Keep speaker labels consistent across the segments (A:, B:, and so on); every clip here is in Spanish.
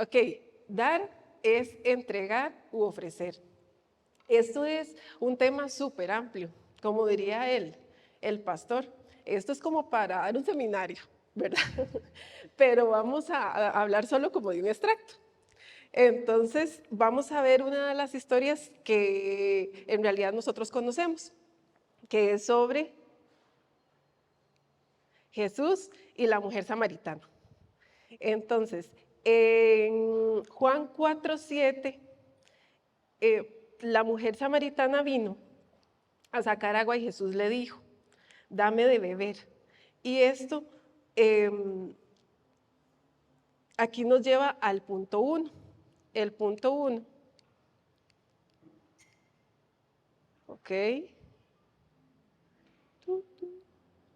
A: Ok, dar es entregar u ofrecer. Esto es un tema súper amplio, como diría él, el pastor. Esto es como para dar un seminario, ¿verdad? Pero vamos a hablar solo como de un extracto. Entonces, vamos a ver una de las historias que en realidad nosotros conocemos, que es sobre Jesús y la mujer samaritana. Entonces, en Juan 4:7, la mujer samaritana vino a sacar agua y Jesús le dijo, dame de beber. Y esto aquí nos lleva al punto 1. El punto 1. Ok.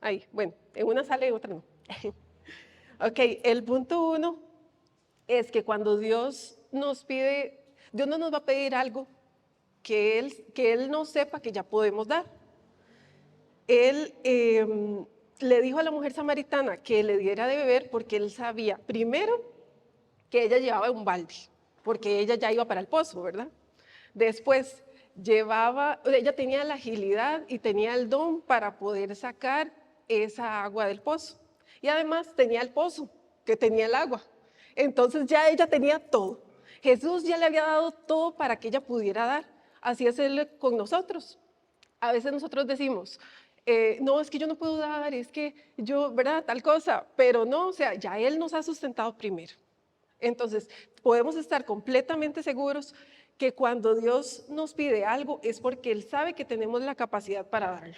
A: Ahí, bueno, en una sale y en otra no. Ok, el punto 1 es que cuando Dios nos pide, Dios no nos va a pedir algo que Él no sepa que ya podemos dar. Él le dijo a la mujer samaritana que le diera de beber porque Él sabía, primero, que ella llevaba un balde, porque ella ya iba para el pozo, ¿verdad? Después, ella tenía la agilidad y tenía el don para poder sacar esa agua del pozo. Y además tenía el pozo, que tenía el agua. Entonces ya ella tenía todo. Jesús ya le había dado todo para que ella pudiera dar. Así es Él con nosotros. A veces nosotros decimos, no, es que yo no puedo dar, es que yo, ¿verdad? Tal cosa, pero no, o sea, ya Él nos ha sustentado primero. Entonces, podemos estar completamente seguros que cuando Dios nos pide algo es porque Él sabe que tenemos la capacidad para darlo.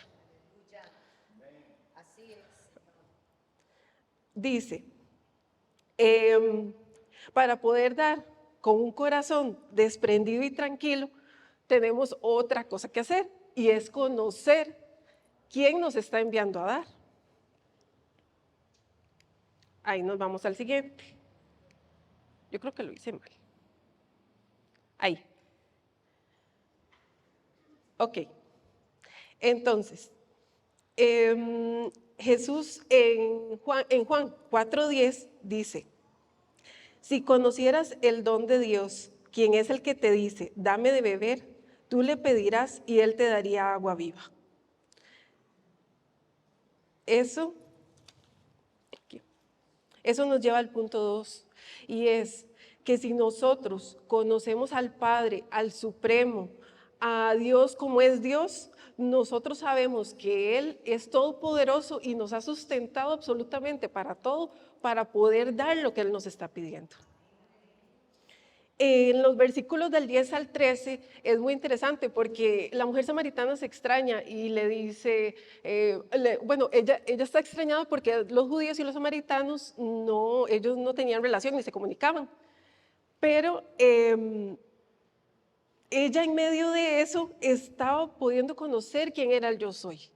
B: Así es.
A: Dice, para poder dar con un corazón desprendido y tranquilo, tenemos otra cosa que hacer y es conocer quién nos está enviando a dar. Ahí nos vamos al siguiente. Yo creo que lo hice mal. Ahí. Ok. Entonces, Jesús en Juan 4:10 dice, si conocieras el don de Dios, quien es el que te dice, dame de beber, tú le pedirás y Él te daría agua viva. Eso nos lleva al punto 2 y es que si nosotros conocemos al Padre, al Supremo, a Dios como es Dios, nosotros sabemos que Él es todopoderoso y nos ha sustentado absolutamente para todo, para poder dar lo que Él nos está pidiendo. En los versículos del 10 al 13 es muy interesante porque la mujer samaritana se extraña y le dice, bueno, ella está extrañada porque los judíos y los samaritanos ellos no tenían relación ni se comunicaban, pero ella en medio de eso estaba pudiendo conocer quién era el yo soy.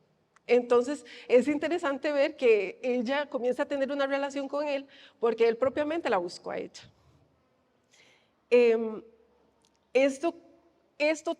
A: Entonces es interesante ver que ella comienza a tener una relación con él porque él propiamente la buscó a ella.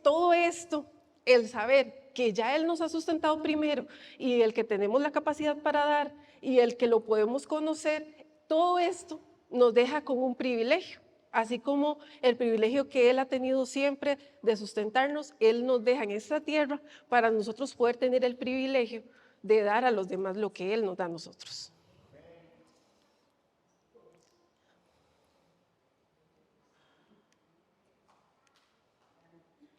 A: Todo esto, el saber que ya Él nos ha sustentado primero y el que tenemos la capacidad para dar y el que lo podemos conocer, todo esto nos deja con un privilegio. Así como el privilegio que Él ha tenido siempre de sustentarnos, Él nos deja en esta tierra para nosotros poder tener el privilegio de dar a los demás lo que Él nos da a nosotros.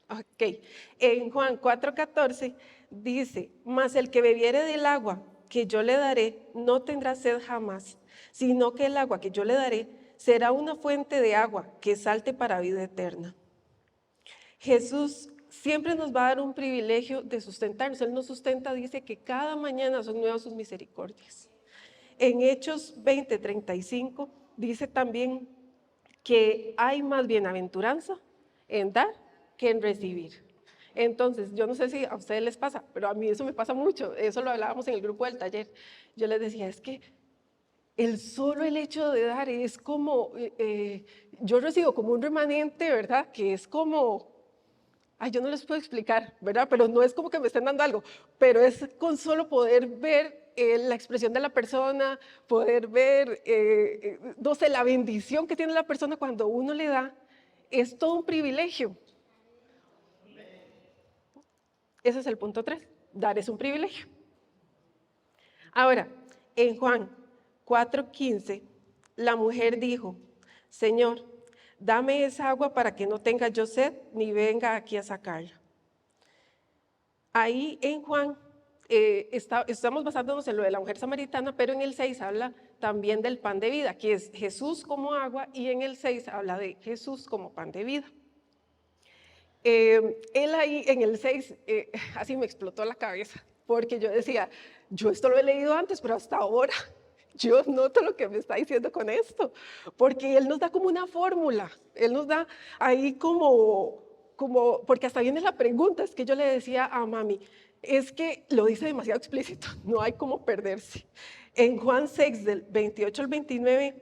A: Ok, en Juan 4:14 dice, mas el que bebiere del agua que yo le daré no tendrá sed jamás, sino que el agua que yo le daré será una fuente de agua que salte para vida eterna. Jesús siempre nos va a dar un privilegio de sustentarnos. Él nos sustenta, dice que cada mañana son nuevas sus misericordias. En Hechos 20:35 dice también que hay más bienaventuranza en dar que en recibir. Entonces, yo no sé si a ustedes les pasa, pero a mí eso me pasa mucho. Eso lo hablábamos en el grupo del taller. Yo les decía, es que el hecho de dar es como, yo recibo como un remanente, ¿verdad? Que es como, ay, yo no les puedo explicar, ¿verdad? Pero no es como que me estén dando algo, pero es con solo poder ver la expresión de la persona, poder ver, no sé, la bendición que tiene la persona cuando uno le da, es todo un privilegio. Ese es el punto 3, dar es un privilegio. Ahora, en Juan 4:15, la mujer dijo, Señor, dame esa agua para que no tenga yo sed, ni venga aquí a sacarla. Ahí en Juan, estamos basándonos en lo de la mujer samaritana, pero en el 6 habla también del pan de vida, que es Jesús como agua, y en el 6 habla de Jesús como pan de vida. Él ahí en el 6, así me explotó la cabeza, porque yo decía, yo esto lo he leído antes, pero hasta ahora yo noto lo que me está diciendo con esto, porque Él nos da como una fórmula, Él nos da ahí porque hasta viene la pregunta, es que yo le decía a mami, es que lo dice demasiado explícito, no hay como perderse. En Juan 6, del 28 al 29,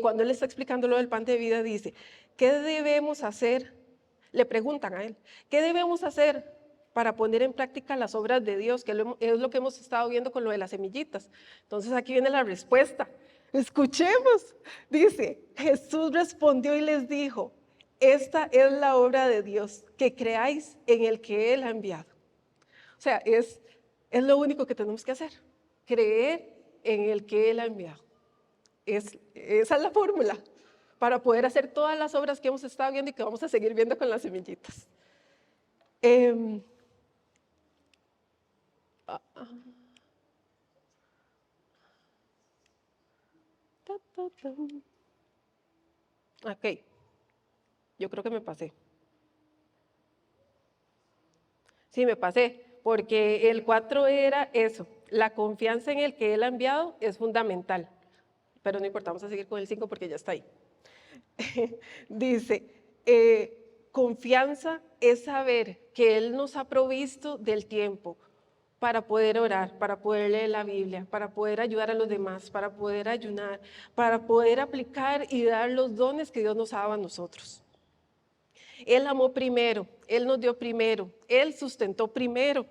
A: cuando Él está explicando lo del pan de vida, dice, ¿qué debemos hacer? Le preguntan a Él, ¿qué debemos hacer para poner en práctica las obras de Dios? Que es lo que hemos estado viendo con lo de las semillitas. Entonces aquí viene la respuesta. Escuchemos. Dice, Jesús respondió y les dijo, esta es la obra de Dios, que creáis en el que Él ha enviado. O sea, es lo único que tenemos que hacer, creer en el que Él ha enviado. Esa es la fórmula para poder hacer todas las obras que hemos estado viendo y que vamos a seguir viendo con las semillitas. Ok, yo creo que me pasé. Sí, me pasé, porque el 4 era eso, la confianza en el que Él ha enviado es fundamental. Pero no importa, vamos a seguir con el 5 porque ya está ahí. Dice, confianza es saber que Él nos ha provisto del tiempo para poder orar, para poder leer la Biblia, para poder ayudar a los demás, para poder ayunar, para poder aplicar y dar los dones que Dios nos ha dado a nosotros. Él amó primero, Él nos dio primero, Él sustentó primero.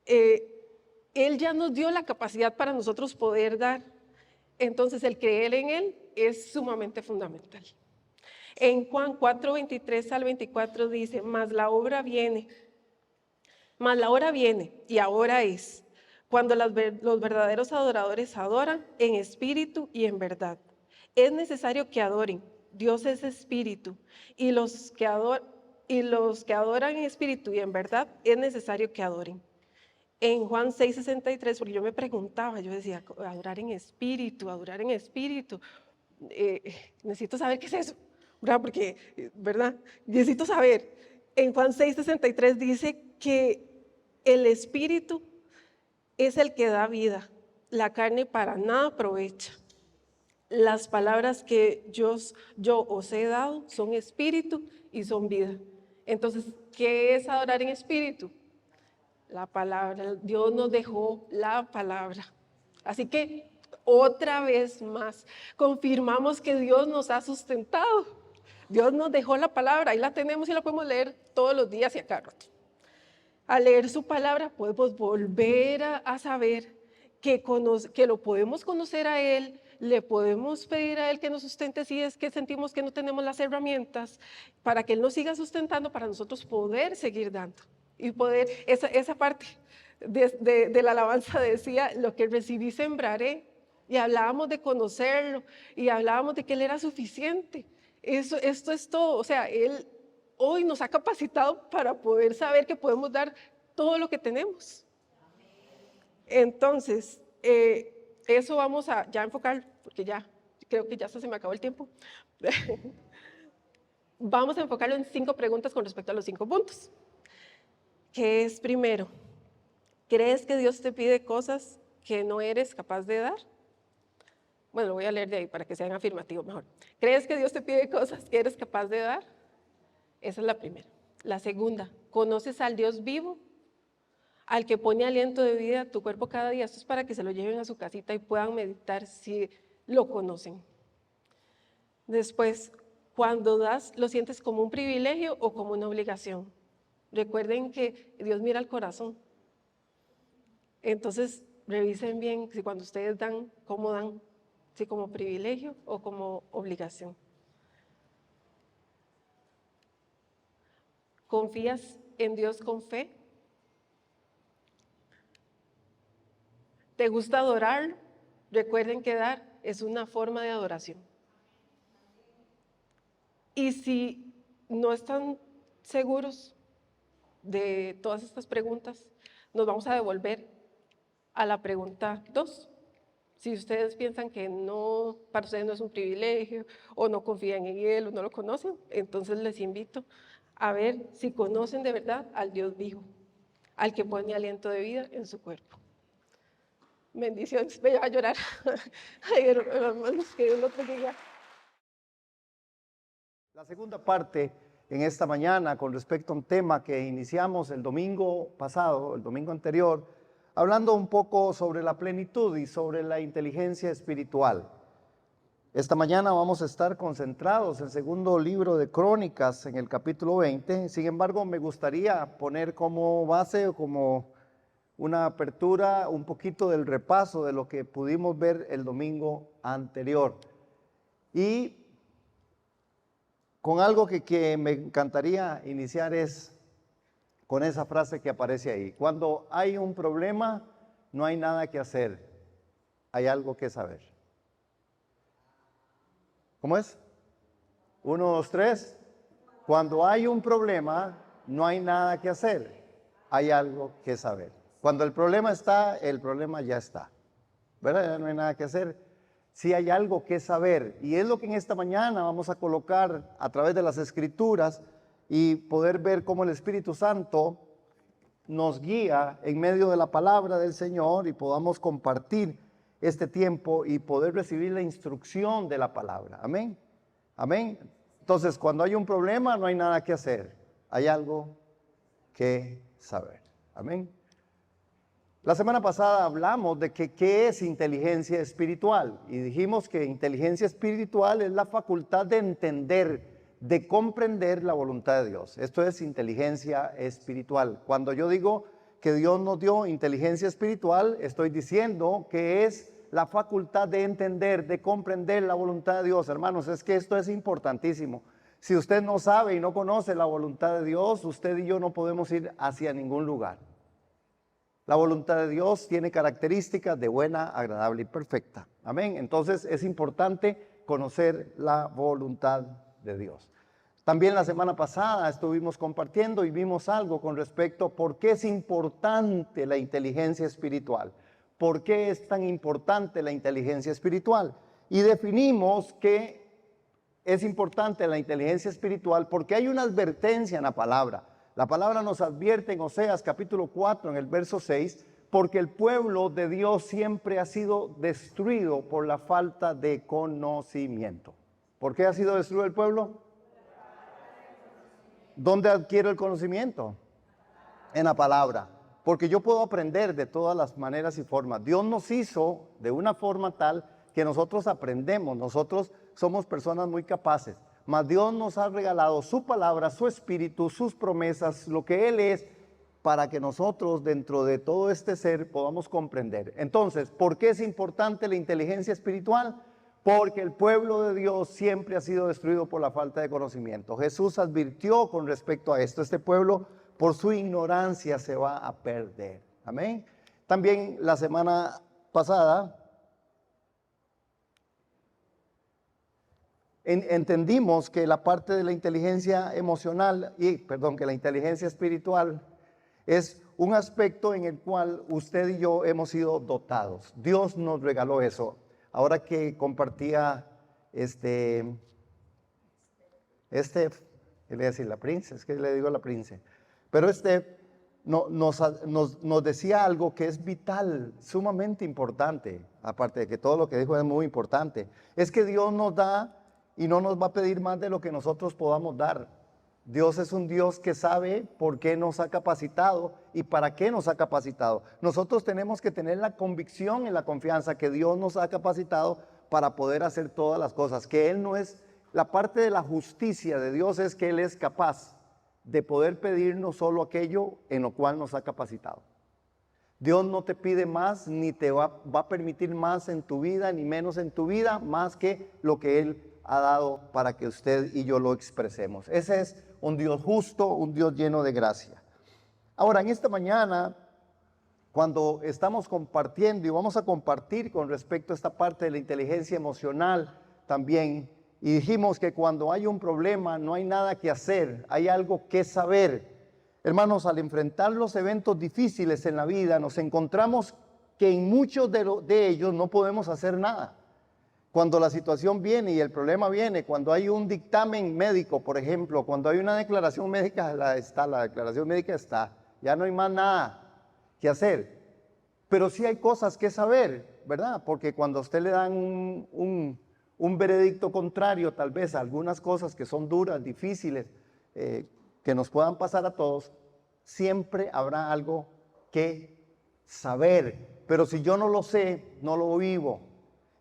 A: Él ya nos dio la capacidad para nosotros poder dar. Entonces el creer en Él es sumamente fundamental. En Juan 4:23 al 24 dice, mas la hora viene y ahora es, cuando los verdaderos adoradores adoran en espíritu y en verdad. Es necesario que adoren, Dios es espíritu, y los que adoran en espíritu y en verdad, es necesario que adoren. En Juan 6:63, porque yo me preguntaba, yo decía, adorar en espíritu, necesito saber qué es eso, ¿verdad? Porque, ¿verdad? Necesito saber. En Juan 6:63 dice que el espíritu es el que da vida, la carne para nada aprovecha. Las palabras que yo os he dado son espíritu y son vida. Entonces, ¿qué es adorar en espíritu? La palabra. Dios nos dejó la palabra. Así que otra vez más confirmamos que Dios nos ha sustentado. Dios nos dejó la palabra, ahí la tenemos y la podemos leer todos los días y a cada rato. Al leer su palabra podemos volver a saber que lo podemos conocer a Él, le podemos pedir a Él que nos sustente si es que sentimos que no tenemos las herramientas, para que Él nos siga sustentando, para nosotros poder seguir dando. Y poder, esa parte de la alabanza decía, lo que recibí sembraré, y hablábamos de conocerlo, y hablábamos de que Él era suficiente. Esto es todo, o sea, Él hoy nos ha capacitado para poder saber que podemos dar todo lo que tenemos. Entonces, eso vamos a ya enfocar, porque ya creo que ya se me acabó el tiempo. Vamos a enfocarlo en 5 preguntas con respecto a los 5 puntos. ¿Qué es primero? ¿Crees que Dios te pide cosas que no eres capaz de dar? Bueno, lo voy a leer de ahí para que sean afirmativos mejor. ¿Crees que Dios te pide cosas que eres capaz de dar? Esa es la primera. La segunda, ¿conoces al Dios vivo? Al que pone aliento de vida a tu cuerpo cada día. Esto es para que se lo lleven a su casita y puedan meditar si lo conocen. Después, cuando das, ¿lo sientes como un privilegio o como una obligación? Recuerden que Dios mira al corazón. Entonces, revisen bien si cuando ustedes dan, cómo dan, si como privilegio o como obligación. ¿Confías en Dios con fe? ¿Te gusta adorar? Recuerden que dar es una forma de adoración. Y si no están seguros de todas estas preguntas, nos vamos a devolver a la pregunta 2. Si ustedes piensan que no, para ustedes no es un privilegio, o no confían en Él, o no lo conocen, entonces les invito a ver si conocen de verdad al Dios vivo, al que pone aliento de vida en su cuerpo. Bendiciones, me voy a llorar. Ay, hermanos, que Dios los bendiga.
B: La segunda parte en esta mañana con respecto a un tema que iniciamos el domingo pasado, el domingo anterior, hablando un poco sobre la plenitud y sobre la inteligencia espiritual. Esta mañana vamos a estar concentrados en el segundo libro de Crónicas, en el capítulo 20. Sin embargo, me gustaría poner como base o como una apertura un poquito del repaso de lo que pudimos ver el domingo anterior. Y con algo que me encantaría iniciar es con esa frase que aparece ahí. Cuando hay un problema, no hay nada que hacer, hay algo que saber. ¿Cómo es? 1, 2, 3. Cuando hay un problema, no hay nada que hacer, hay algo que saber. Cuando el problema está, el problema ya está, ¿verdad? Ya no hay nada que hacer. Sí hay algo que saber, y es lo que en esta mañana vamos a colocar a través de las Escrituras y poder ver cómo el Espíritu Santo nos guía en medio de la palabra del Señor y podamos compartir este tiempo y poder recibir la instrucción de la palabra. Amén. Amén. Entonces, cuando hay un problema, no hay nada que hacer, hay algo que saber. Amén. La semana pasada hablamos de qué es inteligencia espiritual y dijimos que inteligencia espiritual es la facultad de entender, de comprender la voluntad de Dios. Esto es inteligencia espiritual. Cuando yo digo que Dios nos dio inteligencia espiritual, estoy diciendo que es la facultad de entender, de comprender la voluntad de Dios. Hermanos, es que esto es importantísimo. Si usted no sabe y no conoce la voluntad de Dios, usted y yo no podemos ir hacia ningún lugar. La voluntad de Dios tiene características de buena, agradable y perfecta. Amén. Entonces es importante conocer la voluntad de Dios. También la semana pasada estuvimos compartiendo y vimos algo con respecto a por qué es importante la inteligencia espiritual. ¿Por qué es tan importante la inteligencia espiritual? Y definimos que es importante la inteligencia espiritual porque hay una advertencia en la palabra. La palabra nos advierte en Oseas capítulo 4, en el verso 6, porque el pueblo de Dios siempre ha sido destruido por la falta de conocimiento. ¿Por qué ha sido destruido el pueblo? ¿Dónde adquiero el conocimiento? En la palabra. Porque yo puedo aprender de todas las maneras y formas. Dios nos hizo de una forma tal que nosotros aprendemos. Nosotros somos personas muy capaces. Mas Dios nos ha regalado su palabra, su espíritu, sus promesas, lo que Él es, para que nosotros dentro de todo este ser podamos comprender. Entonces, ¿por qué es importante la inteligencia espiritual? Porque el pueblo de Dios siempre ha sido destruido por la falta de conocimiento. Jesús advirtió con respecto a esto. Este pueblo, por su ignorancia, se va a perder. Amén. También la semana pasada entendimos que la parte de la inteligencia emocional, que la inteligencia espiritual es un aspecto en el cual usted y yo hemos sido dotados. Dios nos regaló eso. Ahora que compartía le voy a decir la princesa, es que le digo la princesa, pero nos decía algo que es vital, sumamente importante, aparte de que todo lo que dijo es muy importante, es que Dios nos da y no nos va a pedir más de lo que nosotros podamos dar. Dios es un Dios que sabe por qué nos ha capacitado y para qué nos ha capacitado. Nosotros tenemos que tener la convicción y la confianza que Dios nos ha capacitado para poder hacer todas las cosas, que Él no es, la parte de la justicia de Dios es que Él es capaz de poder pedirnos solo aquello en lo cual nos ha capacitado. Dios no te pide más, ni te va a permitir más en tu vida, ni menos en tu vida, más que lo que Él ha dado para que usted y yo lo expresemos. Ese es un Dios justo, un Dios lleno de gracia. Ahora, en esta mañana, cuando estamos compartiendo y vamos a compartir con respecto a esta parte de la inteligencia emocional también, y dijimos que cuando hay un problema no hay nada que hacer, hay algo que saber. Hermanos, al enfrentar los eventos difíciles en la vida, nos encontramos que en muchos de ellos no podemos hacer nada. Cuando la situación viene y el problema viene, cuando hay un dictamen médico, por ejemplo, cuando hay una declaración médica, la declaración médica está, ya no hay más nada que hacer. Pero sí hay cosas que saber, ¿verdad? Porque cuando a usted le dan un veredicto contrario, tal vez a algunas cosas que son duras, difíciles, que nos puedan pasar a todos, siempre habrá algo que saber. Pero si yo no lo sé, no lo vivo.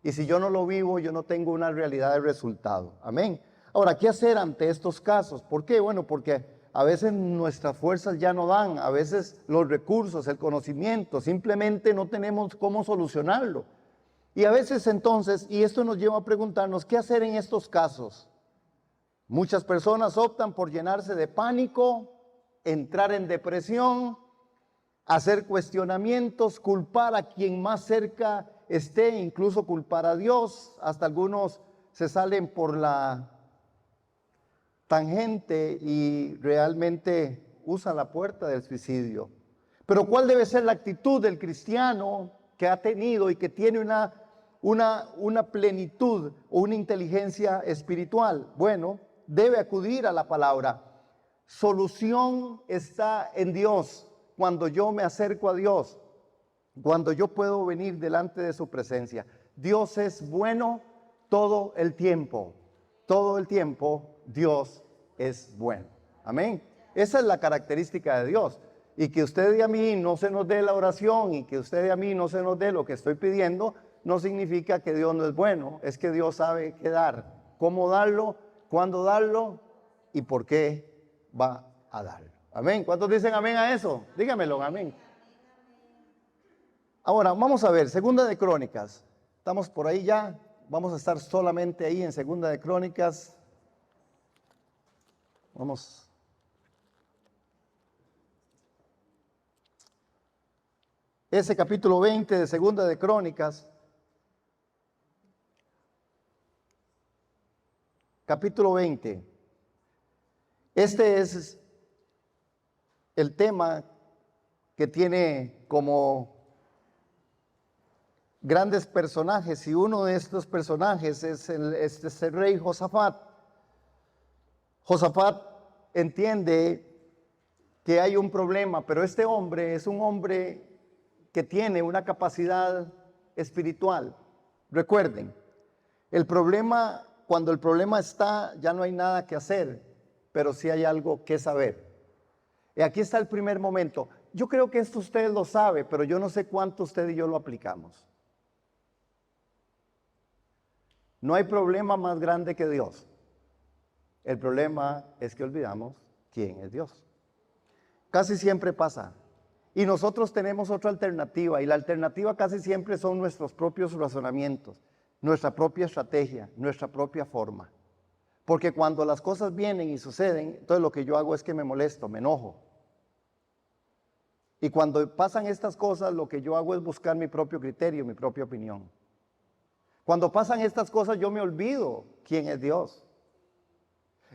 B: Y si yo no lo vivo, yo no tengo una realidad de resultado. Amén. Ahora, ¿qué hacer ante estos casos? ¿Por qué? Bueno, porque a veces nuestras fuerzas ya no dan, a veces los recursos, el conocimiento, simplemente no tenemos cómo solucionarlo. Y a veces entonces, y esto nos lleva a preguntarnos, ¿qué hacer en estos casos? Muchas personas optan por llenarse de pánico, entrar en depresión, hacer cuestionamientos, culpar a quien más cerca esté, incluso culpar a Dios. Hasta algunos se salen por la tangente y realmente usan la puerta del suicidio. Pero ¿cuál debe ser la actitud del cristiano que ha tenido y que tiene una plenitud o una inteligencia espiritual? Bueno, debe acudir a la palabra. Solución está en Dios. Cuando yo me acerco a Dios, cuando yo puedo venir delante de su presencia. Dios es bueno todo el tiempo. Todo el tiempo Dios es bueno. Amén. Esa es la característica de Dios. Y que usted y a mí no se nos dé la oración y que usted y a mí no se nos dé lo que estoy pidiendo, no significa que Dios no es bueno. Es que Dios sabe qué dar, cómo darlo, cuándo darlo y por qué va a darlo. Amén. ¿Cuántos dicen amén a eso? Dígamelo, amén. Ahora, vamos a ver, Segunda de Crónicas. Estamos por ahí ya. Vamos a estar solamente ahí en Segunda de Crónicas. Vamos. Ese capítulo 20 de Segunda de Crónicas. Capítulo 20. Este es el tema que tiene como grandes personajes, y uno de estos personajes es el rey Josafat. Josafat entiende que hay un problema, pero este hombre es un hombre que tiene una capacidad espiritual. Recuerden, el problema, cuando el problema está, ya no hay nada que hacer, pero sí hay algo que saber. Y aquí está el primer momento. Yo creo que esto usted lo sabe, pero yo no sé cuánto usted y yo lo aplicamos. No hay problema más grande que Dios. El problema es que olvidamos quién es Dios. Casi siempre pasa. Y nosotros tenemos otra alternativa, y la alternativa casi siempre son nuestros propios razonamientos, nuestra propia estrategia, nuestra propia forma. Porque cuando las cosas vienen y suceden, entonces lo que yo hago es que me molesto, me enojo. Y cuando pasan estas cosas, lo que yo hago es buscar mi propio criterio, mi propia opinión. Cuando pasan estas cosas, yo me olvido quién es Dios.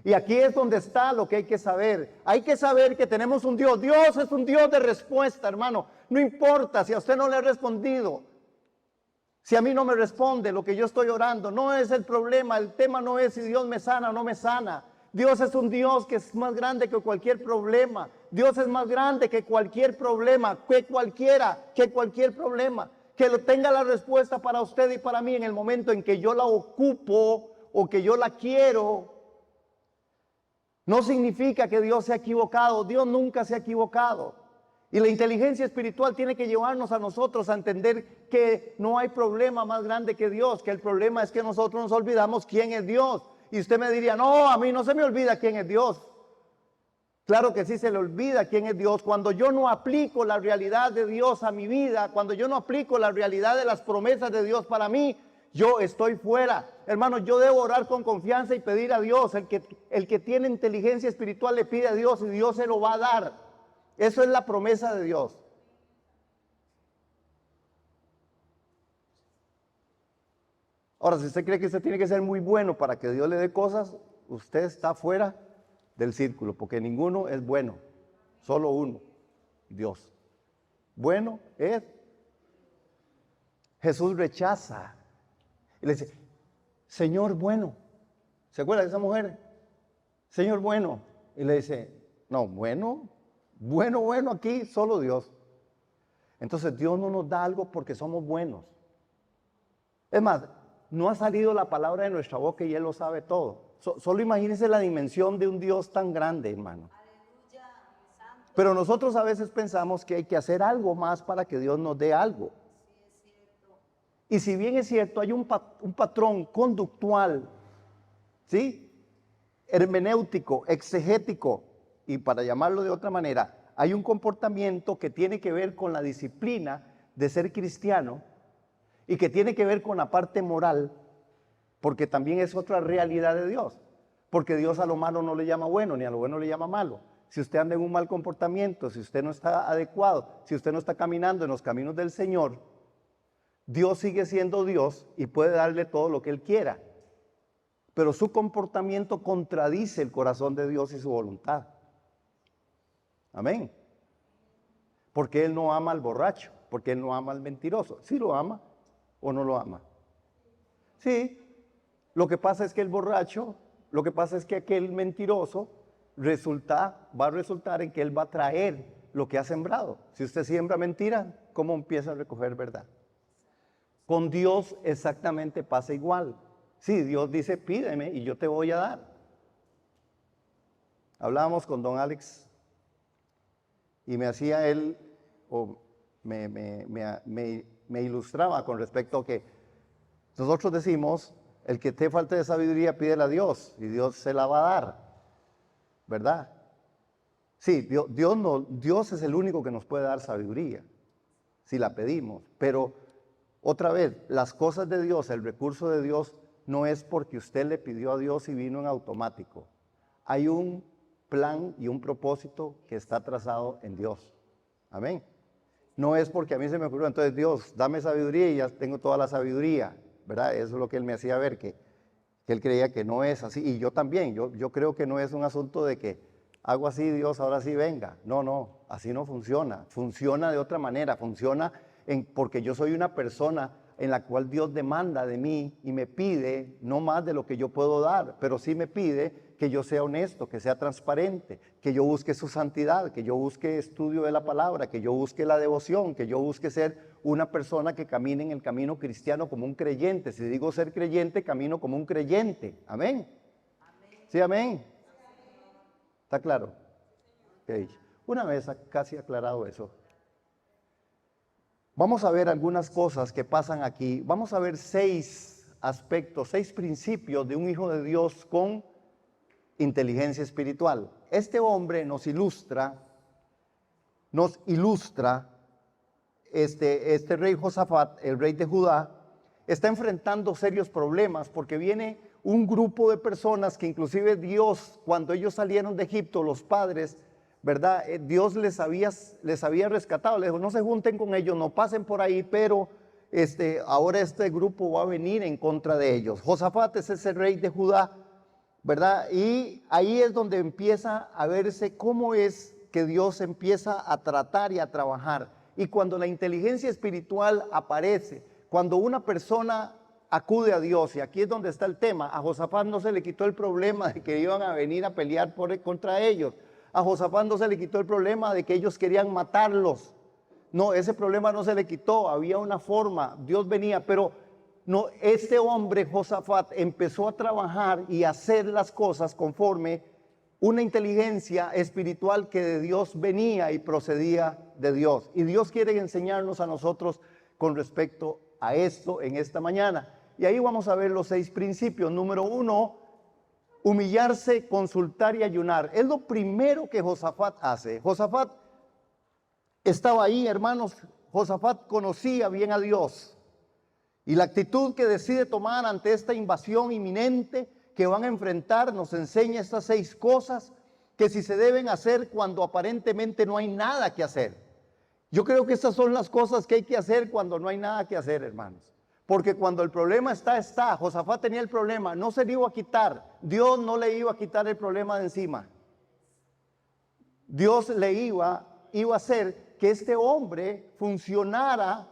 B: Y aquí es donde está lo que hay que saber. Hay que saber que tenemos un Dios. Dios es un Dios de respuesta, hermano. No importa si a usted no le he respondido. Si a mí no me responde lo que yo estoy orando, no es el problema. El tema no es si Dios me sana o no me sana. Dios es un Dios que es más grande que cualquier problema. Dios es más grande que cualquier problema, que cualquier problema. Que lo tenga la respuesta para usted y para mí en el momento en que yo la ocupo o que yo la quiero. No significa que Dios se ha equivocado. Dios nunca se ha equivocado. Y la inteligencia espiritual tiene que llevarnos a nosotros a entender que no hay problema más grande que Dios, que el problema es que nosotros nos olvidamos quién es Dios. Y usted me diría, no, a mí no se me olvida quién es Dios. Claro que sí se le olvida quién es Dios. Cuando yo no aplico la realidad de Dios a mi vida, cuando yo no aplico la realidad de las promesas de Dios para mí, yo estoy fuera. Hermano, yo debo orar con confianza y pedir a Dios. El que tiene inteligencia espiritual le pide a Dios y Dios se lo va a dar. Eso es la promesa de Dios. Ahora, si usted cree que usted tiene que ser muy bueno para que Dios le dé cosas, usted está fuera del círculo, porque ninguno es bueno, solo uno, Dios. Bueno es. Jesús rechaza y le dice, Señor bueno. ¿Se acuerda de esa mujer? Señor bueno. Y le dice, no, bueno, aquí solo Dios. Entonces Dios no nos da algo porque somos buenos. Es más, no ha salido la palabra de nuestra boca y Él lo sabe todo. Solo imagínense la dimensión de un Dios tan grande, hermano. Pero nosotros a veces pensamos que hay que hacer algo más para que Dios nos dé algo. Y si bien es cierto, hay un patrón conductual, ¿sí? Hermenéutico, exegético, y para llamarlo de otra manera, hay un comportamiento que tiene que ver con la disciplina de ser cristiano y que tiene que ver con la parte moral, porque también es otra realidad de Dios. Porque Dios a lo malo no le llama bueno, ni a lo bueno le llama malo. Si usted anda en un mal comportamiento, si usted no está adecuado, si usted no está caminando en los caminos del Señor, Dios sigue siendo Dios y puede darle todo lo que Él quiera. Pero su comportamiento contradice el corazón de Dios y su voluntad. Amén. Porque Él no ama al borracho, porque Él no ama al mentiroso. ¿Sí lo ama o no lo ama? Sí. Lo que pasa es que el borracho, lo que pasa es que aquel mentiroso va a resultar en que él va a traer lo que ha sembrado. Si usted siembra mentira, ¿cómo empieza a recoger verdad? Con Dios exactamente pasa igual. Sí, Dios dice, pídeme y yo te voy a dar. Hablábamos con don Alex y me hacía él, o me ilustraba con respecto a que nosotros decimos, el que te falte de sabiduría, pídele a Dios y Dios se la va a dar, ¿verdad? Sí, Dios es el único que nos puede dar sabiduría, si la pedimos, pero otra vez, las cosas de Dios, el recurso de Dios, no es porque usted le pidió a Dios y vino en automático. Hay un plan y un propósito que está trazado en Dios. Amén. No es porque a mí se me ocurrió, entonces Dios, dame sabiduría y ya tengo toda la sabiduría, ¿verdad? Eso es lo que Él me hacía ver, que Él creía que no es así. Y yo también, yo creo que no es un asunto de que hago así, Dios, ahora sí venga. No, así no funciona. Funciona de otra manera, funciona porque yo soy una persona en la cual Dios demanda de mí y me pide no más de lo que yo puedo dar, pero sí me pide que yo sea honesto, que sea transparente, que yo busque su santidad, que yo busque estudio de la palabra, que yo busque la devoción, que yo busque ser una persona que camine en el camino cristiano como un creyente. Si digo ser creyente, camino como un creyente. Amén. ¿Sí, amén? ¿Está claro? Okay. Una vez casi aclarado eso, vamos a ver algunas cosas que pasan aquí. Vamos a ver 6 aspectos, 6 principios de un hijo de Dios con inteligencia espiritual. Este hombre nos ilustra este rey Josafat, el rey de Judá, está enfrentando serios problemas porque viene un grupo de personas que inclusive Dios, cuando ellos salieron de Egipto, los padres, ¿verdad? Dios les había rescatado, les dijo, no se junten con ellos, no pasen por ahí, pero ahora este grupo va a venir en contra de ellos. Josafat es ese rey de Judá, ¿verdad? Y ahí es donde empieza a verse cómo es que Dios empieza a tratar y a trabajar. Y cuando la inteligencia espiritual aparece, cuando una persona acude a Dios, y aquí es donde está el tema, a Josafat no se le quitó el problema de que iban a venir a pelear contra ellos. A Josafat no se le quitó el problema de que ellos querían matarlos. No, ese problema no se le quitó, había una forma, Dios venía, pero no, este hombre Josafat empezó a trabajar y a hacer las cosas conforme una inteligencia espiritual que de Dios venía y procedía de Dios. Y Dios quiere enseñarnos a nosotros con respecto a esto en esta mañana. Y ahí vamos a ver los 6 principios. Número 1, humillarse, consultar y ayunar. Es lo primero que Josafat hace. Josafat estaba ahí, hermanos. Josafat conocía bien a Dios. Y la actitud que decide tomar ante esta invasión inminente que van a enfrentar nos enseña estas 6 cosas que si se deben hacer cuando aparentemente no hay nada que hacer. Yo creo que estas son las cosas que hay que hacer cuando no hay nada que hacer, hermanos. Porque cuando el problema está. Josafat tenía el problema, no se le iba a quitar. Dios no le iba a quitar el problema de encima. Dios le iba a hacer que este hombre funcionara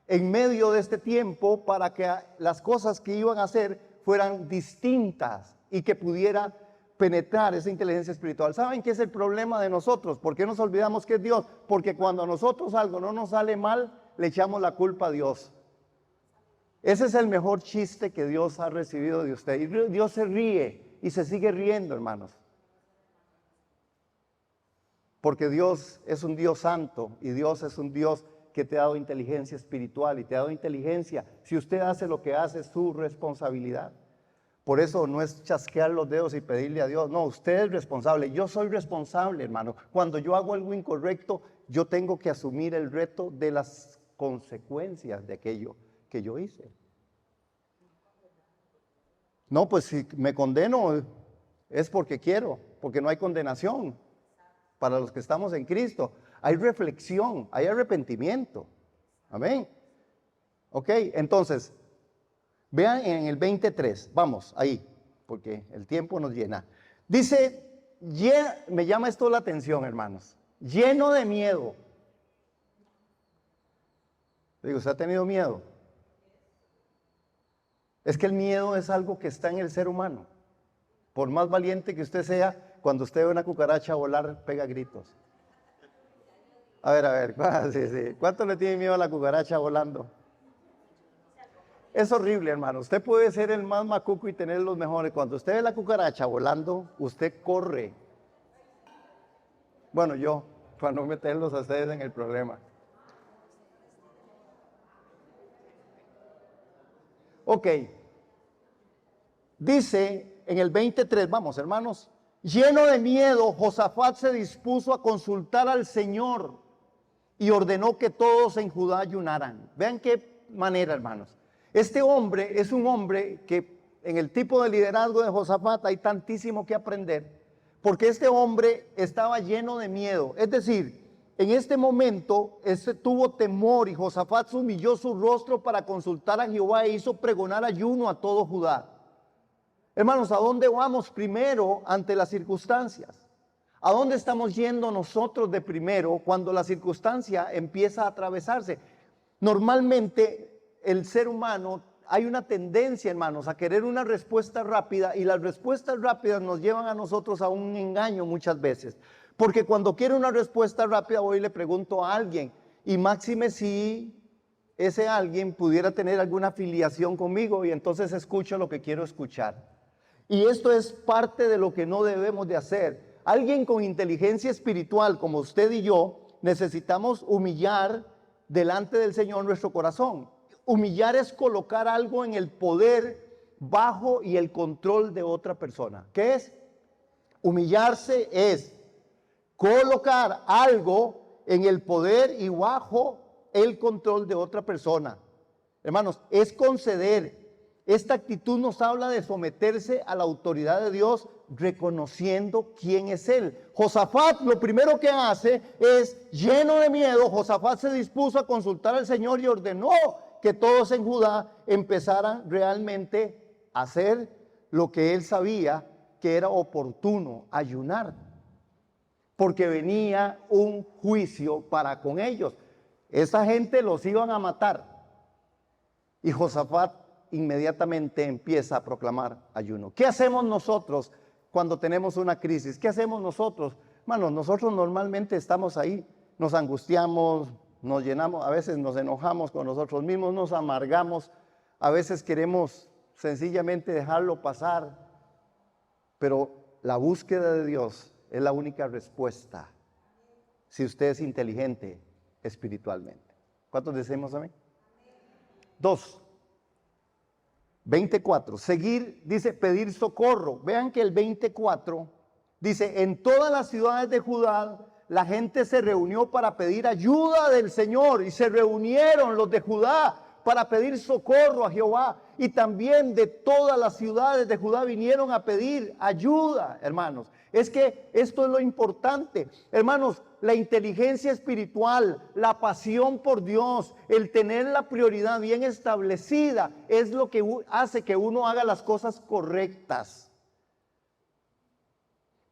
B: en medio de este tiempo para que las cosas que iban a hacer fueran distintas y que pudiera penetrar esa inteligencia espiritual. ¿Saben qué es el problema de nosotros? ¿Por qué nos olvidamos que es Dios? Porque cuando a nosotros algo no nos sale mal, le echamos la culpa a Dios. Ese es el mejor chiste que Dios ha recibido de usted. Y Dios se ríe y se sigue riendo, hermanos. Porque Dios es un Dios santo y Dios es un Dios que te ha dado inteligencia espiritual y te ha dado inteligencia. Si usted hace lo que hace, es su responsabilidad. Por eso no es chasquear los dedos y pedirle a Dios. No, usted es responsable. Yo soy responsable, hermano. Cuando yo hago algo incorrecto, yo tengo que asumir el reto de las consecuencias de aquello que yo hice. No, pues si me condeno es porque quiero, porque no hay condenación para los que estamos en Cristo. Hay reflexión, hay arrepentimiento. Amén. Ok, entonces, vean en el 23, vamos, ahí, porque el tiempo nos llena. Dice, me llama esto la atención, hermanos, lleno de miedo. Digo, ¿usted ha tenido miedo? Es que el miedo es algo que está en el ser humano. Por más valiente que usted sea, cuando usted ve una cucaracha volar, pega gritos. A ver, sí. ¿Cuánto le tiene miedo a la cucaracha volando? Es horrible, hermano. Usted puede ser el más macuco y tener los mejores. Cuando usted ve la cucaracha volando, usted corre. Bueno, yo, para no meterlos a ustedes en el problema. Ok. Dice en el 23, vamos, hermanos. Lleno de miedo, Josafat se dispuso a consultar al Señor y ordenó que todos en Judá ayunaran. Vean qué manera, hermanos. Este hombre es un hombre que en el tipo de liderazgo de Josafat hay tantísimo que aprender, porque este hombre estaba lleno de miedo. Es decir, en este momento tuvo temor y Josafat humilló su rostro para consultar a Jehová e hizo pregonar ayuno a todo Judá. Hermanos, ¿a dónde vamos primero ante las circunstancias? ¿A dónde estamos yendo nosotros de primero cuando la circunstancia empieza a atravesarse? Normalmente el ser humano, hay una tendencia, hermanos, a querer una respuesta rápida, y las respuestas rápidas nos llevan a nosotros a un engaño muchas veces. Porque cuando quiero una respuesta rápida, voy y le pregunto a alguien, y máxime si ese alguien pudiera tener alguna afiliación conmigo, y entonces escucho lo que quiero escuchar. Y esto es parte de lo que no debemos de hacer. Alguien con inteligencia espiritual como usted y yo, necesitamos humillar delante del Señor nuestro corazón. Humillar es colocar algo en el poder, bajo y el control de otra persona. ¿Qué es? Humillarse es colocar algo en el poder y bajo el control de otra persona. Hermanos, es conceder. Esta actitud nos habla de someterse a la autoridad de Dios, reconociendo quién es Él. Josafat lo primero que hace es, lleno de miedo, Josafat se dispuso a consultar al Señor y ordenó que todos en Judá empezaran realmente a hacer lo que él sabía que era oportuno, ayunar. Porque venía un juicio para con ellos. Esa gente los iban a matar. Y Josafat inmediatamente empieza a proclamar ayuno. ¿Qué hacemos nosotros cuando tenemos una crisis? ¿Qué hacemos nosotros? Hermanos, nosotros normalmente estamos ahí, nos angustiamos, nos llenamos, a veces nos enojamos con nosotros mismos, nos amargamos, a veces queremos sencillamente dejarlo pasar, pero la búsqueda de Dios es la única respuesta si usted es inteligente espiritualmente. ¿Cuántos decimos amén? 2. 24. Seguir, dice, pedir socorro. Vean que el 24 dice, en todas las ciudades de Judá, la gente se reunió para pedir ayuda del Señor. Y se reunieron los de Judá para pedir socorro a Jehová. Y también de todas las ciudades de Judá vinieron a pedir ayuda, hermanos. Es que esto es lo importante. Hermanos, la inteligencia espiritual, la pasión por Dios, el tener la prioridad bien establecida, es lo que hace que uno haga las cosas correctas.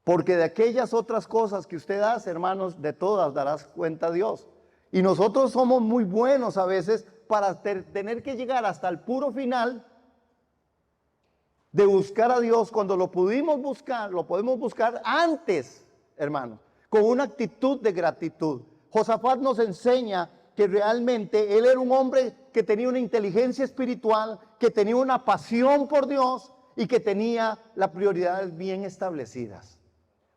B: Porque de aquellas otras cosas que usted hace, hermanos, de todas darás cuenta a Dios. Y nosotros somos muy buenos a veces para tener que llegar hasta el puro final de buscar a Dios, cuando lo podemos buscar antes, hermanos, con una actitud de gratitud. Josafat nos enseña que realmente él era un hombre que tenía una inteligencia espiritual, que tenía una pasión por Dios y que tenía las prioridades bien establecidas.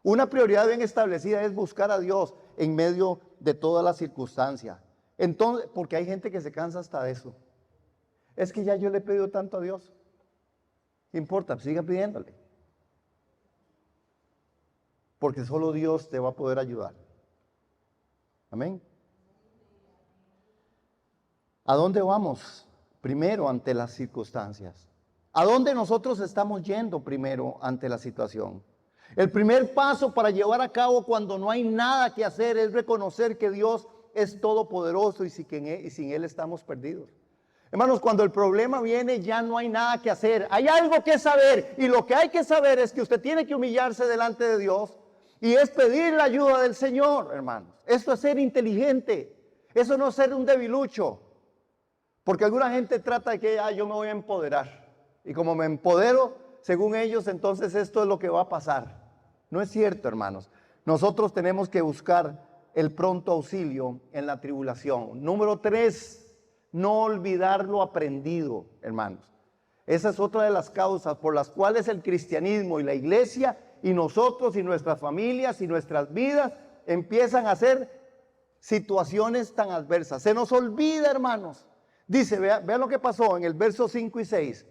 B: Una prioridad bien establecida es buscar a Dios en medio de todas las circunstancias. Entonces, porque hay gente que se cansa hasta de eso. Es que ya yo le he pedido tanto a Dios. ¿Qué importa? Siga pidiéndole. Porque solo Dios te va a poder ayudar. Amén. ¿A dónde vamos? Primero ante las circunstancias. ¿A dónde nosotros estamos yendo primero ante la situación? El primer paso para llevar a cabo cuando no hay nada que hacer es reconocer que Dios es todopoderoso y sin Él estamos perdidos. Hermanos, cuando el problema viene ya no hay nada que hacer. Hay algo que saber y lo que hay que saber es que usted tiene que humillarse delante de Dios y es pedir la ayuda del Señor, hermanos. Esto es ser inteligente. Eso no es ser un debilucho. Porque alguna gente trata de que yo me voy a empoderar. Y como me empodero, según ellos, entonces esto es lo que va a pasar. No es cierto, hermanos. Nosotros tenemos que buscar el pronto auxilio en la tribulación. Número 3, no olvidar lo aprendido, hermanos. Esa es otra de las causas por las cuales el cristianismo y la iglesia y nosotros y nuestras familias y nuestras vidas empiezan a ser situaciones tan adversas. Se nos olvida, hermanos. Dice, vean lo que pasó en el verso 5 y 6.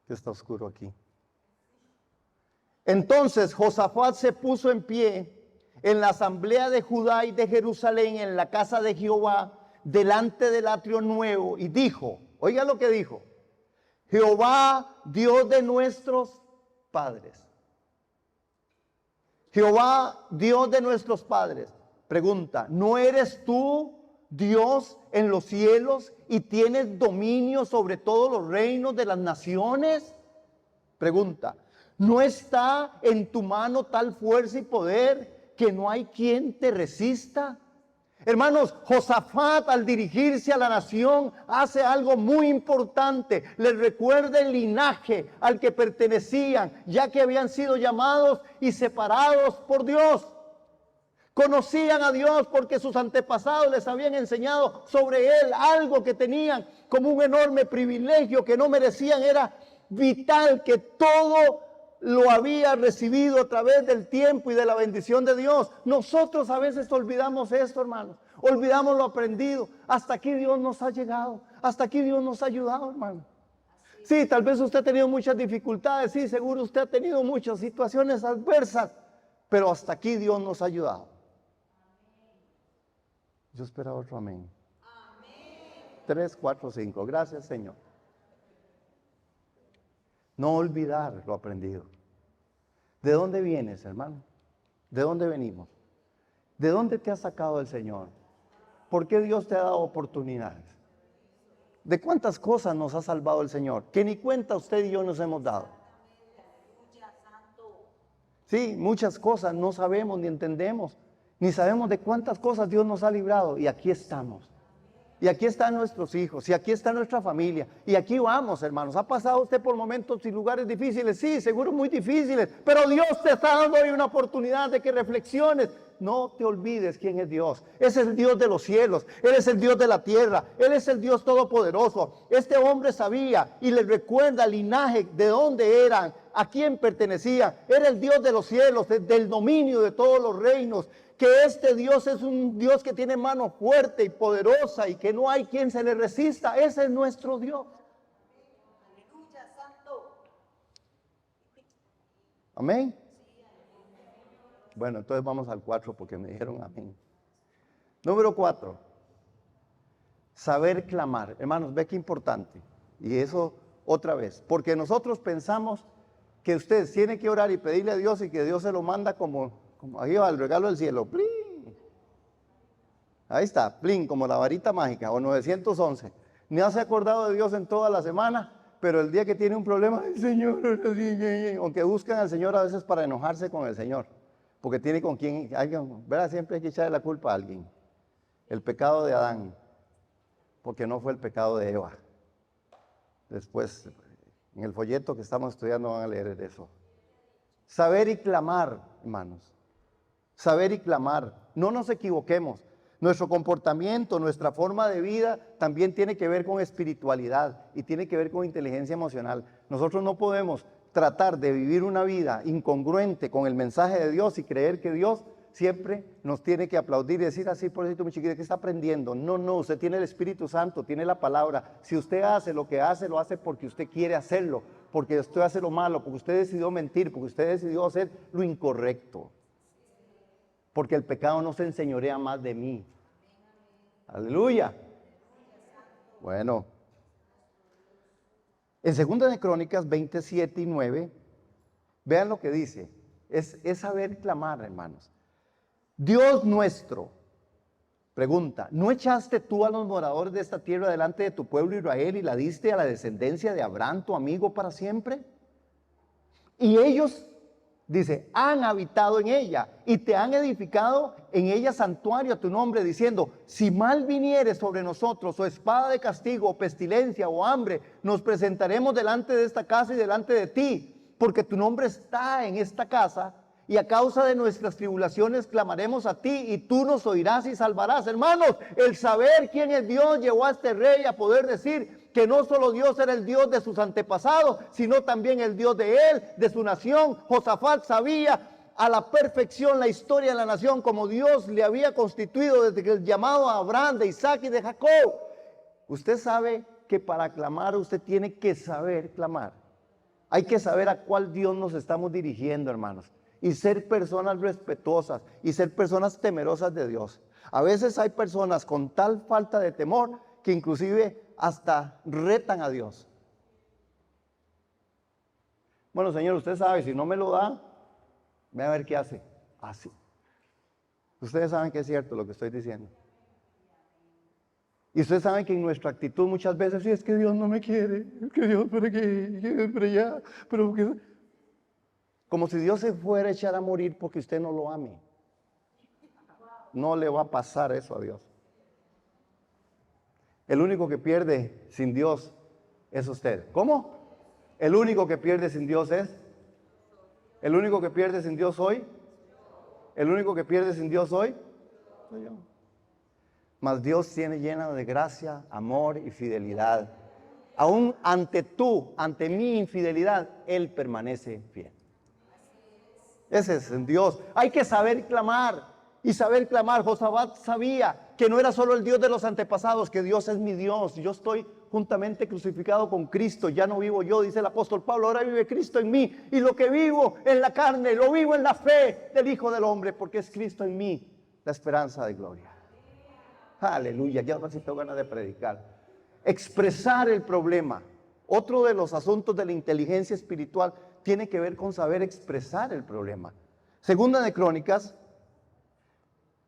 B: Que está oscuro aquí. Entonces Josafat se puso en pie en la asamblea de Judá y de Jerusalén, en la casa de Jehová, delante del atrio nuevo, y dijo, oiga lo que dijo: Jehová, Dios de nuestros padres. Jehová, Dios de nuestros padres. Pregunta, ¿no eres tú Dios en los cielos y tienes dominio sobre todos los reinos de las naciones? Pregunta, ¿no está en tu mano tal fuerza y poder que no hay quien te resista? Hermanos, Josafat al dirigirse a la nación hace algo muy importante. Les recuerda el linaje al que pertenecían, ya que habían sido llamados y separados por Dios. Conocían a Dios porque sus antepasados les habían enseñado sobre Él algo que tenían como un enorme privilegio que no merecían. Era vital, que todo lo había recibido a través del tiempo y de la bendición de Dios. Nosotros a veces olvidamos esto, hermanos. Olvidamos lo aprendido. Hasta aquí Dios nos ha llegado. Hasta aquí Dios nos ha ayudado, hermano. Sí, tal vez usted ha tenido muchas dificultades. Sí, seguro usted ha tenido muchas situaciones adversas. Pero hasta aquí Dios nos ha ayudado. Yo esperaba otro amén. 3, 4, 5. Gracias, Señor. No olvidar lo aprendido. ¿De dónde vienes, hermano? ¿De dónde venimos? ¿De dónde te ha sacado el Señor? ¿Por qué Dios te ha dado oportunidades? ¿De cuántas cosas nos ha salvado el Señor? Que ni cuenta usted y yo nos hemos dado. Sí, muchas cosas no sabemos ni entendemos, ni sabemos de cuántas cosas Dios nos ha librado. Y aquí estamos. Y aquí están nuestros hijos, y aquí está nuestra familia, y aquí vamos, hermanos. ¿Ha pasado usted por momentos y lugares difíciles? Sí, seguro muy difíciles, pero Dios te está dando hoy una oportunidad de que reflexiones. No te olvides quién es Dios. Ese es el Dios de los cielos, Él es el Dios de la tierra, Él es el Dios todopoderoso. Este hombre sabía y le recuerda el linaje, de dónde eran, a quién pertenecía. Era el Dios de los cielos, del dominio de todos los reinos, que este Dios es un Dios que tiene mano fuerte y poderosa y que no hay quien se le resista. Ese es nuestro Dios.
C: Aleluya, santo.
B: Amén. Bueno, entonces vamos al 4 porque me dijeron amén. Número 4. Saber clamar. Hermanos, ve qué importante. Y eso otra vez. Porque nosotros pensamos que usted tiene que orar y pedirle a Dios y que Dios se lo manda como ahí va el regalo del cielo. ¡Plin! Ahí está, plin, como la varita mágica o 911. Ni se ha acordado de Dios en toda la semana, pero el día que tiene un problema, ¡ay, Señor! Aunque buscan al Señor a veces para enojarse con el Señor. Porque tiene con quien, ¿verdad? Siempre hay que echarle la culpa a alguien. El pecado de Adán, porque no fue el pecado de Eva. Después, en el folleto que estamos estudiando van a leer eso. Saber y clamar, hermanos. Saber y clamar. No nos equivoquemos. Nuestro comportamiento, nuestra forma de vida también tiene que ver con espiritualidad y tiene que ver con inteligencia emocional. Nosotros no podemos tratar de vivir una vida incongruente con el mensaje de Dios y creer que Dios siempre nos tiene que aplaudir y decir así, por eso mi chiquita, ¿qué está aprendiendo? No, usted tiene el Espíritu Santo, tiene la palabra. Si usted hace lo que hace, lo hace porque usted quiere hacerlo, porque usted hace lo malo, porque usted decidió mentir, porque usted decidió hacer lo incorrecto. Porque el pecado no se enseñorea más de mí. Aleluya. Bueno. En 2 de Crónicas 27 y 9, vean lo que dice. Es saber clamar, hermanos. Dios nuestro, pregunta, ¿no echaste tú a los moradores de esta tierra delante de tu pueblo Israel y la diste a la descendencia de Abraham, tu amigo, para siempre? Y ellos, dice, han habitado en ella y te han edificado en ella santuario a tu nombre, diciendo, si mal viniere sobre nosotros, o espada de castigo, o pestilencia, o hambre, nos presentaremos delante de esta casa y delante de ti, porque tu nombre está en esta casa, y a causa de nuestras tribulaciones clamaremos a ti, y tú nos oirás y salvarás. Hermanos, el saber quién es Dios llevó a este rey a poder decir que no solo Dios era el Dios de sus antepasados, sino también el Dios de él, de su nación. Josafat sabía a la perfección la historia de la nación, como Dios le había constituido desde el llamado a Abraham, de Isaac y de Jacob. Usted sabe que para clamar usted tiene que saber clamar. Hay que saber a cuál Dios nos estamos dirigiendo, hermanos. Y ser personas respetuosas y ser personas temerosas de Dios. A veces hay personas con tal falta de temor que inclusive hasta retan a Dios. Bueno, Señor, usted sabe, si no me lo da, ve a ver qué hace. Así. Ustedes saben que es cierto lo que estoy diciendo. Y ustedes saben que en nuestra actitud muchas veces, sí, es que Dios no me quiere, es que Dios, ¿para qué? Pero ya, pero que... Como si Dios se fuera a echar a morir porque usted no lo ame. No le va a pasar eso a Dios. El único que pierde sin Dios es usted. ¿Cómo? El único que pierde sin Dios es. El único que pierde sin Dios hoy. El único que pierde sin Dios hoy soy yo. Mas Dios tiene llena de gracia, amor y fidelidad. Aún ante mi infidelidad, Él permanece fiel. Ese es en Dios. Hay que saber clamar. Y saber clamar. Josafat sabía que no era solo el Dios de los antepasados, que Dios es mi Dios. Yo estoy juntamente crucificado con Cristo. Ya no vivo yo, dice el apóstol Pablo. Ahora vive Cristo en mí. Y lo que vivo en la carne, lo vivo en la fe del Hijo del Hombre, porque es Cristo en mí, la esperanza de gloria. Aleluya. Ya no tengo ganas de predicar. Expresar el problema. Otro de los asuntos de la inteligencia espiritual tiene que ver con saber expresar el problema. Segunda de Crónicas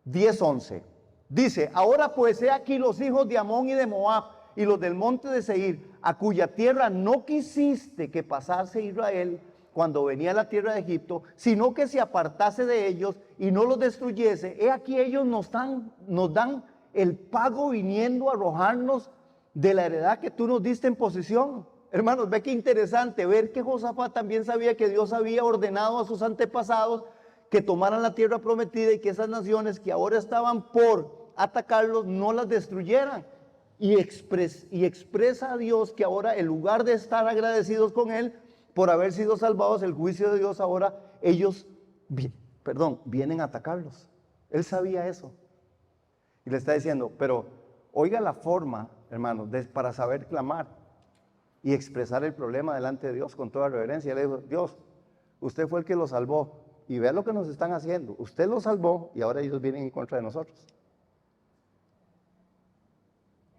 B: 10:11. Dice, ahora pues he aquí los hijos de Amón y de Moab y los del monte de Seir, a cuya tierra no quisiste que pasase Israel cuando venía a la tierra de Egipto, sino que se apartase de ellos y no los destruyese. He aquí ellos nos dan el pago viniendo a arrojarnos de la heredad que tú nos diste en posesión. Hermanos, ve qué interesante ver que Josafat también sabía que Dios había ordenado a sus antepasados que tomaran la tierra prometida y que esas naciones que ahora estaban por atacarlos no las destruyeran. Y expresa a Dios que ahora, en lugar de estar agradecidos con Él por haber sido salvados, el juicio de Dios ahora, ellos vienen a atacarlos. Él sabía eso. Y le está diciendo, pero oiga la forma, hermano, para saber clamar y expresar el problema delante de Dios con toda reverencia. Le dijo, Dios, usted fue el que lo salvó. Y vea lo que nos están haciendo. Usted lo salvó y ahora ellos vienen en contra de nosotros.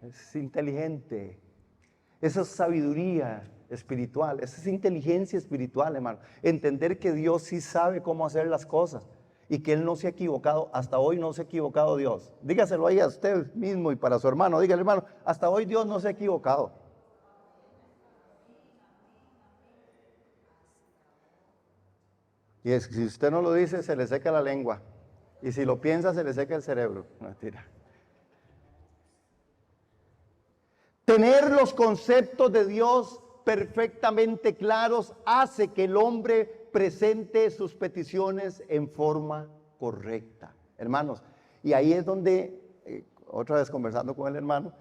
B: Es inteligente. Esa es sabiduría espiritual. Esa es inteligencia espiritual, hermano. Entender que Dios sí sabe cómo hacer las cosas y que Él no se ha equivocado. Hasta hoy no se ha equivocado Dios. Dígaselo ahí a usted mismo y para su hermano. Dígale, hermano, hasta hoy Dios no se ha equivocado. Y es que si usted no lo dice, se le seca la lengua. Y si lo piensa, se le seca el cerebro. Mentira. Tener los conceptos de Dios perfectamente claros hace que el hombre presente sus peticiones en forma correcta. Hermanos, y ahí es donde, otra vez conversando con el hermano,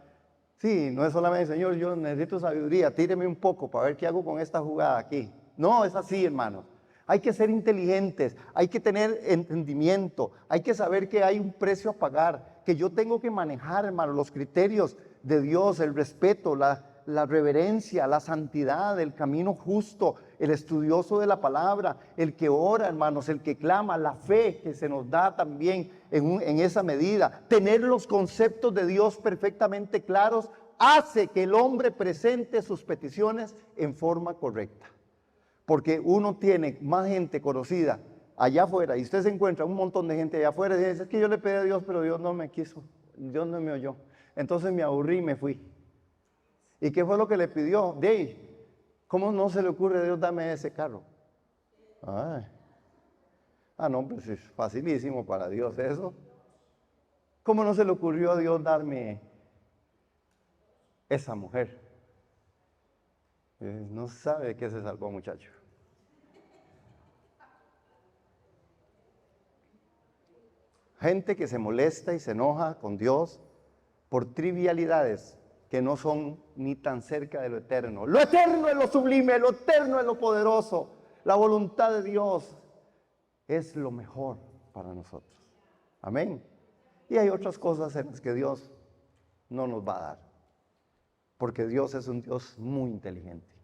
B: sí, no es solamente, Señor, yo necesito sabiduría, tíreme un poco para ver qué hago con esta jugada aquí. No, es así, hermanos. Hay que ser inteligentes, hay que tener entendimiento, hay que saber que hay un precio a pagar, que yo tengo que manejar, hermano, los criterios de Dios, el respeto, la reverencia, la santidad, el camino justo, el estudioso de la palabra, el que ora, hermanos, el que clama, la fe que se nos da también en esa medida. Tener los conceptos de Dios perfectamente claros hace que el hombre presente sus peticiones en forma correcta. Porque uno tiene más gente conocida allá afuera y usted se encuentra un montón de gente allá afuera y dice, es que yo le pedí a Dios, pero Dios no me quiso, Dios no me oyó. Entonces me aburrí y me fui. ¿Y qué fue lo que le pidió? Dave, ¿cómo no se le ocurre a Dios darme ese carro? Ay. No, pues es facilísimo para Dios eso. ¿Cómo no se le ocurrió a Dios darme esa mujer? No sabe de qué se salvó, muchacho. Gente que se molesta y se enoja con Dios por trivialidades que no son ni tan cerca de lo eterno. Lo eterno es lo sublime, lo eterno es lo poderoso. La voluntad de Dios es lo mejor para nosotros. Amén. Y hay otras cosas en las que Dios no nos va a dar. Porque Dios es un Dios muy inteligente.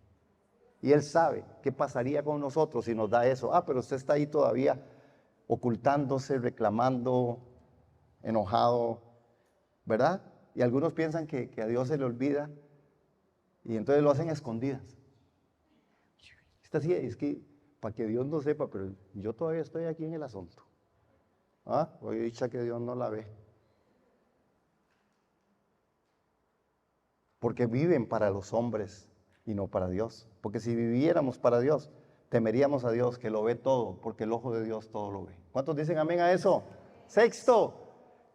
B: Y Él sabe qué pasaría con nosotros si nos da eso. Pero usted está ahí todavía ocultándose, reclamando, enojado, ¿verdad? Y algunos piensan que a Dios se le olvida y entonces lo hacen a escondidas. Está así, es que para que Dios no sepa, pero yo todavía estoy aquí en el asunto. Hoy dicha que Dios no la ve. Porque viven para los hombres y no para Dios. Porque si viviéramos para Dios, temeríamos a Dios que lo ve todo, porque el ojo de Dios todo lo ve. ¿Cuántos dicen amén a eso? Sexto,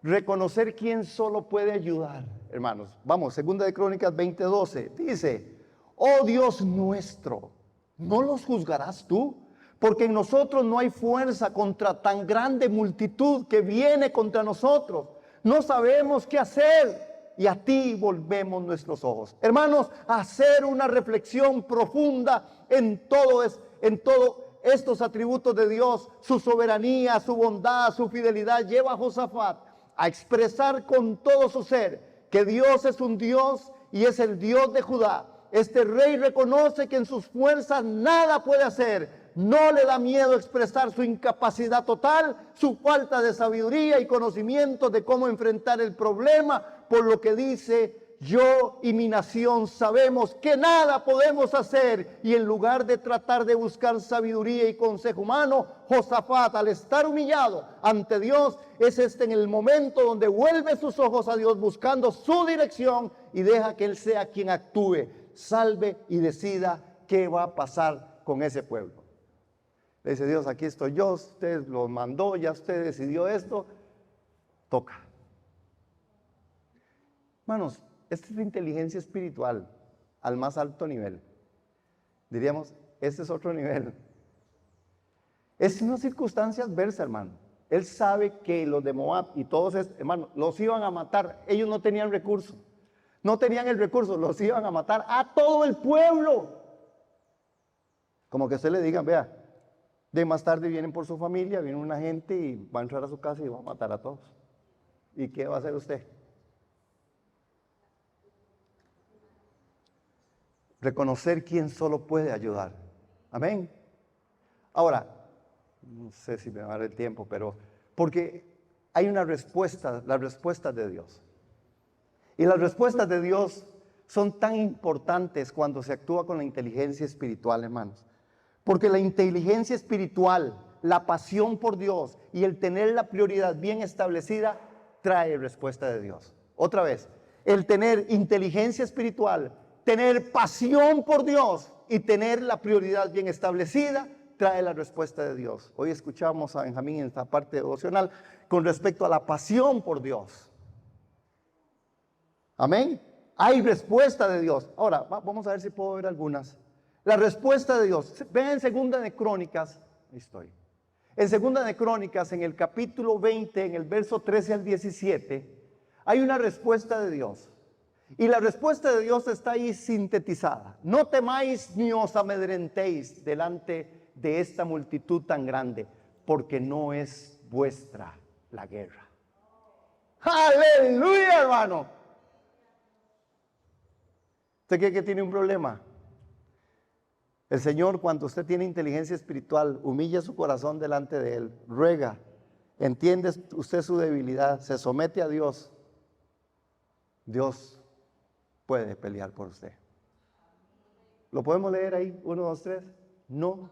B: reconocer quién solo puede ayudar, hermanos. Vamos, segunda de Crónicas 20:12, dice, oh Dios nuestro, ¿no los juzgarás tú? Porque en nosotros no hay fuerza contra tan grande multitud que viene contra nosotros. No sabemos qué hacer y a ti volvemos nuestros ojos. Hermanos, hacer una reflexión profunda en todos estos atributos de Dios, su soberanía, su bondad, su fidelidad, lleva a Josafat a expresar con todo su ser que Dios es un Dios y es el Dios de Judá. Este rey reconoce que en sus fuerzas nada puede hacer. No le da miedo expresar su incapacidad total, su falta de sabiduría y conocimiento de cómo enfrentar el problema, por lo que dice, yo y mi nación sabemos que nada podemos hacer. Y en lugar de tratar de buscar sabiduría y consejo humano, Josafat, al estar humillado ante Dios, es en el momento donde vuelve sus ojos a Dios buscando su dirección y deja que Él sea quien actúe, salve y decida qué va a pasar con ese pueblo. Le dice Dios, aquí estoy yo, usted lo mandó, ya usted decidió esto, toca. Hermanos, esta es la inteligencia espiritual al más alto nivel. Diríamos, este es otro nivel. Es una circunstancia adversa, hermano. Él sabe que los de Moab y todos estos, hermano, los iban a matar. Ellos no tenían recursos. No tenían el recurso, los iban a matar a todo el pueblo. Como que usted le diga, vea, De más tarde vienen por su familia, viene una gente y va a entrar a su casa y va a matar a todos. ¿Y qué va a hacer usted? Reconocer quién solo puede ayudar. Amén. Ahora, no sé si me va a dar el tiempo, pero porque hay una respuesta, las respuestas de Dios. Y las respuestas de Dios son tan importantes cuando se actúa con la inteligencia espiritual, hermanos. Porque la inteligencia espiritual, la pasión por Dios y el tener la prioridad bien establecida trae respuesta de Dios. Otra vez, el tener inteligencia espiritual, tener pasión por Dios y tener la prioridad bien establecida trae la respuesta de Dios. Hoy escuchamos a Benjamín en esta parte devocional con respecto a la pasión por Dios. Amén. Hay respuesta de Dios. Ahora, vamos a ver si puedo ver algunas. La respuesta de Dios. Ven en Segunda de Crónicas. Ahí estoy. En Segunda de Crónicas, en el capítulo 20, en el verso 13 al 17, hay una respuesta de Dios. Y la respuesta de Dios está ahí sintetizada. No temáis ni os amedrentéis delante de esta multitud tan grande, porque no es vuestra la guerra. ¡Aleluya, hermano! ¿Usted cree que tiene un problema? El Señor, cuando usted tiene inteligencia espiritual, humilla su corazón delante de Él, ruega, entiende usted su debilidad, se somete a Dios. Dios puede pelear por usted. ¿Lo podemos leer ahí? 1, 2, 3. No.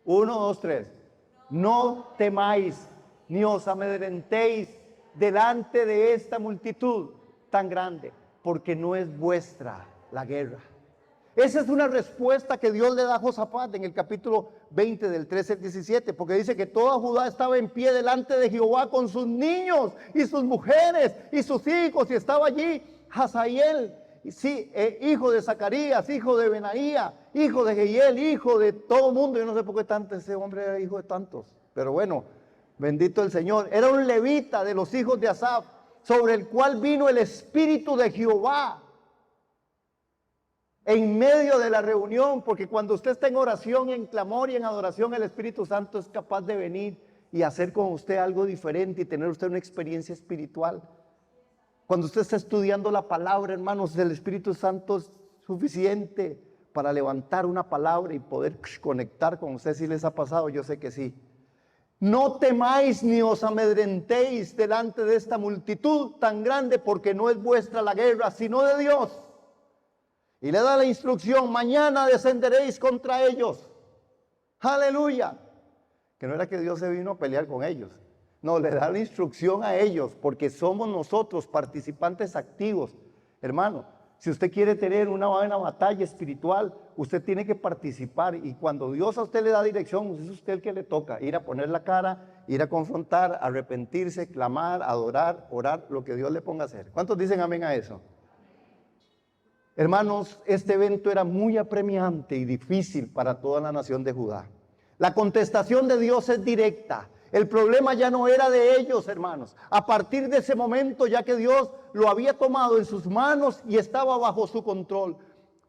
B: 1, 2, 3. No temáis, ni os amedrentéis delante de esta multitud tan grande, porque no es vuestra la guerra. Esa es una respuesta que Dios le da a Josafat en el capítulo 20 del 13 al 17, porque dice que toda Judá estaba en pie delante de Jehová con sus niños y sus mujeres y sus hijos, y estaba allí Hazael, sí, hijo de Zacarías, hijo de Benaía, hijo de Jehiel, hijo de todo el mundo. Yo no sé por qué tanto ese hombre era hijo de tantos, pero bueno, bendito el Señor. Era un levita de los hijos de Asaf, sobre el cual vino el Espíritu de Jehová en medio de la reunión, porque cuando usted está en oración, en clamor y en adoración, el Espíritu Santo es capaz de venir y hacer con usted algo diferente y tener usted una experiencia espiritual. Cuando usted está estudiando la palabra, hermanos, el Espíritu Santo es suficiente para levantar una palabra y poder conectar con usted. Si les ha pasado, yo sé que sí. No temáis ni os amedrentéis delante de esta multitud tan grande, porque no es vuestra la guerra, sino de Dios. Y le da la instrucción: mañana descenderéis contra ellos. Aleluya. Que no era que Dios se vino a pelear con ellos. No, le da la instrucción a ellos, porque somos nosotros participantes activos. Hermano, si usted quiere tener una buena batalla espiritual, usted tiene que participar. Y cuando Dios a usted le da dirección, es usted el que le toca ir a poner la cara, ir a confrontar, arrepentirse, clamar, adorar, orar, lo que Dios le ponga a hacer. ¿Cuántos dicen amén a eso? Hermanos, este evento era muy apremiante y difícil para toda la nación de Judá. La contestación de Dios es directa. El problema ya no era de ellos, hermanos. A partir de ese momento, ya que Dios lo había tomado en sus manos y estaba bajo su control,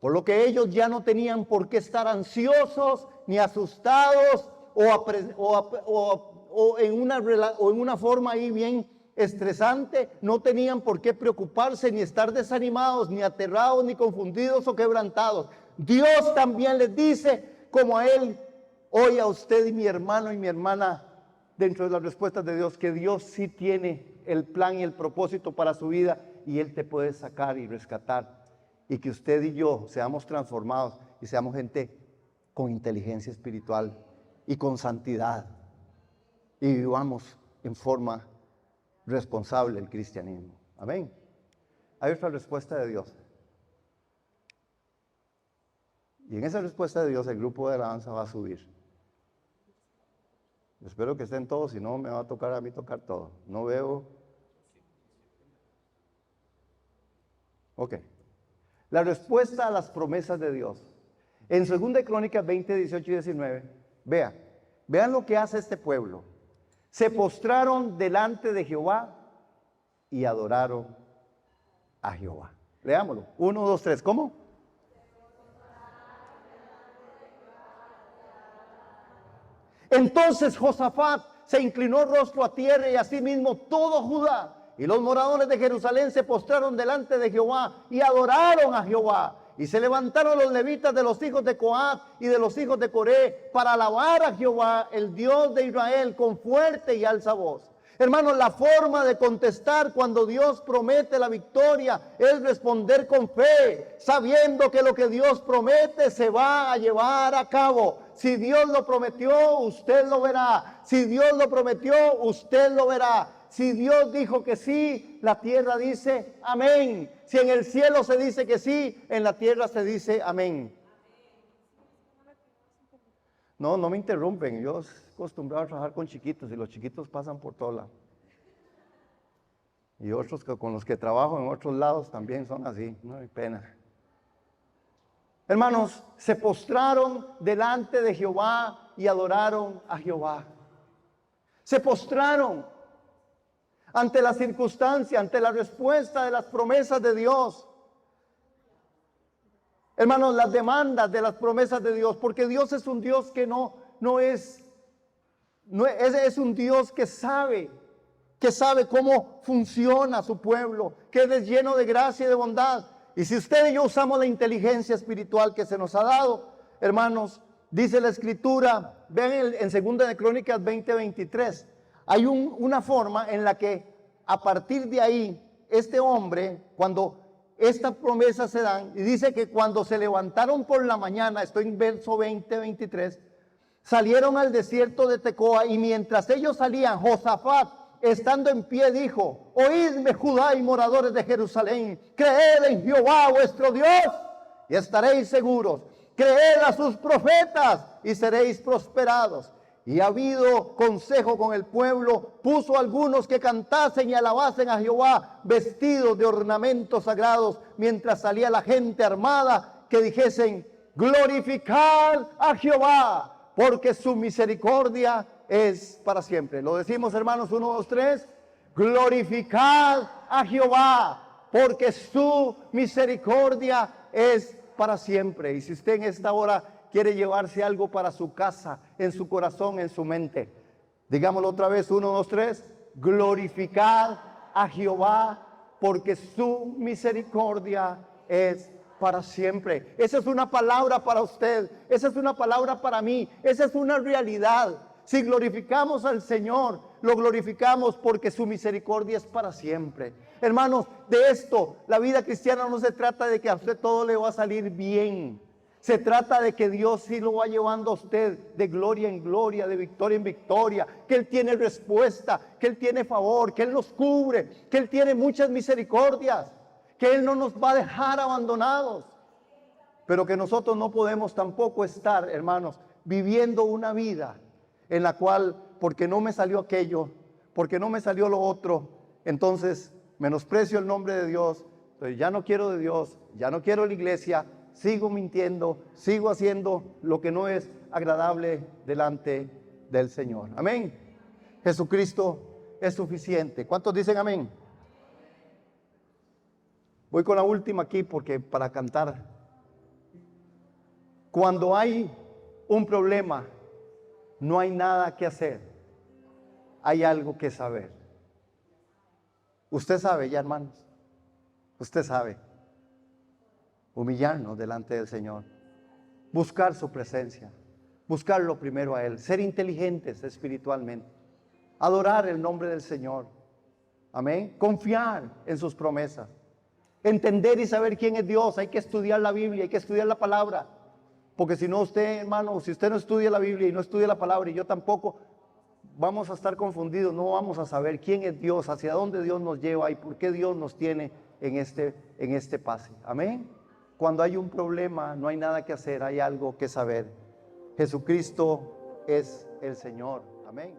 B: por lo que ellos ya no tenían por qué estar ansiosos ni asustados o en una forma ahí bien estresante. No tenían por qué preocuparse, ni estar desanimados, ni aterrados, ni confundidos o quebrantados. Dios también les dice, como a Él, hoy a usted y mi hermano y mi hermana, dentro de las respuestas de Dios, que Dios sí tiene el plan y el propósito para su vida, y Él te puede sacar y rescatar, y que usted y yo seamos transformados y seamos gente con inteligencia espiritual y con santidad, y vivamos en forma responsable el cristianismo. Amén. Hay otra respuesta de Dios. Y en esa respuesta de Dios el grupo de alabanza va a subir. Espero que estén todos, si no me va a tocar a mí tocar todo. No veo. Ok. La respuesta a las promesas de Dios. En 2 Crónicas 20, 18 y 19, vean lo que hace este pueblo. Se postraron delante de Jehová y adoraron a Jehová. Leámoslo. 1, 2, 3. ¿Cómo? Entonces Josafat se inclinó rostro a tierra y asimismo todo Judá. Y los moradores de Jerusalén se postraron delante de Jehová y adoraron a Jehová. Y se levantaron los levitas de los hijos de Coat y de los hijos de Coré para alabar a Jehová, el Dios de Israel, con fuerte y alza voz. Hermanos, la forma de contestar cuando Dios promete la victoria es responder con fe, sabiendo que lo que Dios promete se va a llevar a cabo. Si Dios lo prometió, usted lo verá. Si Dios lo prometió, usted lo verá. Si Dios dijo que sí, la tierra dice amén. Si en el cielo se dice que sí, en la tierra se dice amén. No me interrumpen. Yo estoy acostumbrado a trabajar con chiquitos y los chiquitos pasan por todo lado. Y otros con los que trabajo en otros lados también son así. No hay pena. Hermanos, se postraron delante de Jehová y adoraron a Jehová. Se postraron ante la circunstancia, ante la respuesta de las promesas de Dios. Hermanos, las demandas de las promesas de Dios, porque Dios es un Dios que es un Dios que sabe cómo funciona su pueblo, que es lleno de gracia y de bondad. Y si usted y yo usamos la inteligencia espiritual que se nos ha dado, hermanos, dice la Escritura, vean en 2 de Crónicas 20:23, hay una forma en la que a partir de ahí, este hombre, cuando estas promesas se dan, y dice que cuando se levantaron por la mañana, estoy en verso 20:23, salieron al desierto de Tecoa, y mientras ellos salían, Josafat, estando en pie, dijo: oídme, Judá y moradores de Jerusalén, creed en Jehová vuestro Dios y estaréis seguros, creed a sus profetas y seréis prosperados. Y ha habido consejo con el pueblo, puso algunos que cantasen y alabasen a Jehová, vestidos de ornamentos sagrados, mientras salía la gente armada, que dijesen: glorificad a Jehová, porque su misericordia es para siempre. Lo decimos, hermanos, 1, 2, 3. Glorificad a Jehová, porque su misericordia es para siempre. Y si usted en esta hora quiere llevarse algo para su casa, en su corazón, en su mente, digámoslo otra vez, 1, 2, 3. Glorificad a Jehová, porque su misericordia es para siempre. Esa es una palabra para usted, esa es una palabra para mí, esa es una realidad. Si glorificamos al Señor, lo glorificamos porque su misericordia es para siempre. Hermanos, de esto, la vida cristiana no se trata de que a usted todo le va a salir bien. Se trata de que Dios sí lo va llevando a usted de gloria en gloria, de victoria en victoria, que Él tiene respuesta, que Él tiene favor, que Él nos cubre, que Él tiene muchas misericordias, que Él no nos va a dejar abandonados. Pero que nosotros no podemos tampoco estar, hermanos, viviendo una vida en la cual, porque no me salió aquello, porque no me salió lo otro, entonces menosprecio el nombre de Dios, entonces ya no quiero de Dios, ya no quiero la iglesia, sigo mintiendo, sigo haciendo lo que no es agradable delante del Señor. Amén. Jesucristo es suficiente. ¿Cuántos dicen amén? Voy con la última aquí porque para cantar. Cuando hay un problema, no hay nada que hacer. Hay algo que saber. Usted sabe ya, hermanos. Usted sabe. Humillarnos delante del Señor. Buscar su presencia. Buscarlo primero a Él. Ser inteligentes espiritualmente. Adorar el nombre del Señor. Amén. Confiar en sus promesas. Entender y saber quién es Dios. Hay que estudiar la Biblia. Hay que estudiar la palabra. Porque si no usted, hermano, si usted no estudia la Biblia y no estudia la palabra y yo tampoco, vamos a estar confundidos, no vamos a saber quién es Dios, hacia dónde Dios nos lleva y por qué Dios nos tiene en este pase. Amén. Cuando hay un problema, no hay nada que hacer, hay algo que saber. Jesucristo es el Señor. Amén.